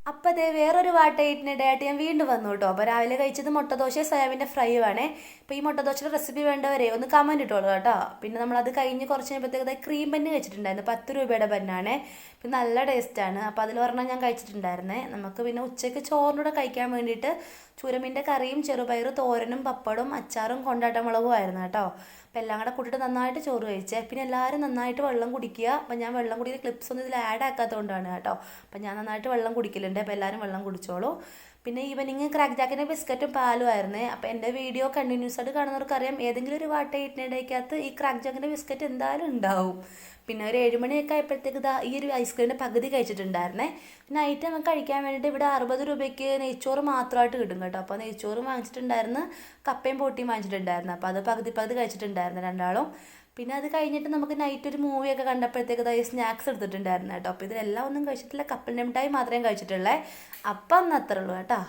അപ്പോൾ അതേ വേറൊരു വാട്ടയിട്ടിനിടയായിട്ട് ഞാൻ വീണ്ടും വന്നു കേട്ടോ. അപ്പോൾ രാവിലെ കഴിച്ചത് മുട്ടദോശ സോയാബീൻ്റെ ഫ്രൈ ആണേ. അപ്പോൾ ഈ മുട്ടദോശയുടെ റെസിപ്പി വേണ്ടവരെ ഒന്ന് കമൻറ്റ് ഇട്ടോളൂ കേട്ടോ. പിന്നെ നമ്മളത് കഴിഞ്ഞ് കുറച്ച് കഴിയുമ്പോഴത്തേക്ക് ക്രീം ബന്ന് കഴിച്ചിട്ടുണ്ടായിരുന്നു, 10 രൂപയുടെ ബന്നാണ്. പിന്നെ നല്ല ടേസ്റ്റാണ്. അപ്പോൾ അതിൽ ഒരെണ്ണം ഞാൻ കഴിച്ചിട്ടുണ്ടായിരുന്നേ. നമുക്ക് പിന്നെ ഉച്ചയ്ക്ക് ചോറിൻ്റെ കൂടെ കഴിക്കാൻ വേണ്ടിയിട്ട് ചുരമീൻ്റെ കറിയും ചെറുപയർ തോരനും പപ്പടും അച്ചാറും കൊണ്ടാട്ട മുളകും ആയിരുന്നു കേട്ടോ. അപ്പോൾ എല്ലാം കൂടെ കൂട്ടിയിട്ട് നന്നായിട്ട് ചോറ് കഴിച്ചേ. പിന്നെ എല്ലാവരും നന്നായിട്ട് വെള്ളം കുടിക്കുക. അപ്പോൾ ഞാൻ വെള്ളം കുടിക്കുന്ന ക്ലിപ്സ് ഒന്നും ഇതിൽ ആഡ് ആക്കാത്തതുകൊണ്ടാണ് കേട്ടോ. അപ്പോൾ ഞാൻ നന്നായിട്ട് വെള്ളം കുടിക്കലുണ്ട്. അപ്പോൾ എല്ലാവരും വെള്ളം കുടിച്ചോളൂ. പിന്നെ ഈവനിങ് ക്രാക്ക് ജാക്കിൻ്റെ ബിസ്ക്കറ്റും പാലും ആയിരുന്നേ. അപ്പോൾ എൻ്റെ വീഡിയോ കണ്ടിന്യൂസ് ആയിട്ട് കാണുന്നവർക്കറിയാം, ഏതെങ്കിലും ഒരു വാട്ടയിട്ടിനിടയ്ക്കകത്ത് ഈ ക്രാക്ക് ജാക്കിൻ്റെ ബിസ്ക്കറ്റ് എന്തായാലും ഉണ്ടാവും. പിന്നെ ഒരു 7 മണിയൊക്കെ ആയപ്പോഴത്തേക്ക് ഈ ഒരു ഐസ്ക്രീമിൻ്റെ പകുതി കഴിച്ചിട്ടുണ്ടായിരുന്നേ. പിന്നെ ഐറ്റം നമുക്ക് കഴിക്കാൻ വേണ്ടിയിട്ട് ഇവിടെ 60 രൂപയ്ക്ക് നെയ്ച്ചോറ് മാത്രമായിട്ട് കിട്ടും കേട്ടോ. അപ്പോൾ നെയ്ച്ചോറ് വാങ്ങിച്ചിട്ടുണ്ടായിരുന്നു, കപ്പയും പൊട്ടിയും വാങ്ങിച്ചിട്ടുണ്ടായിരുന്നു. അപ്പോൾ അത് പകുതി കഴിച്ചിട്ടുണ്ടായിരുന്നു രണ്ടാളും. പിന്നെ അത് കഴിഞ്ഞിട്ട് നമുക്ക് നൈറ്റ് ഒരു മൂവിയൊക്കെ കണ്ടപ്പോഴത്തേക്ക് ഈ സ്നാക്സ് എടുത്തിട്ടുണ്ടായിരുന്നു കേട്ടോ. അപ്പോൾ ഇതിലെല്ലാം ഒന്നും കഴിച്ചിട്ടില്ല, കപ്പലിൻ്റെ മിഠായി മാത്രമേ കഴിച്ചിട്ടുള്ളേ. അപ്പം അന്ന് അത്രേ ഉള്ളൂ കേട്ടോ.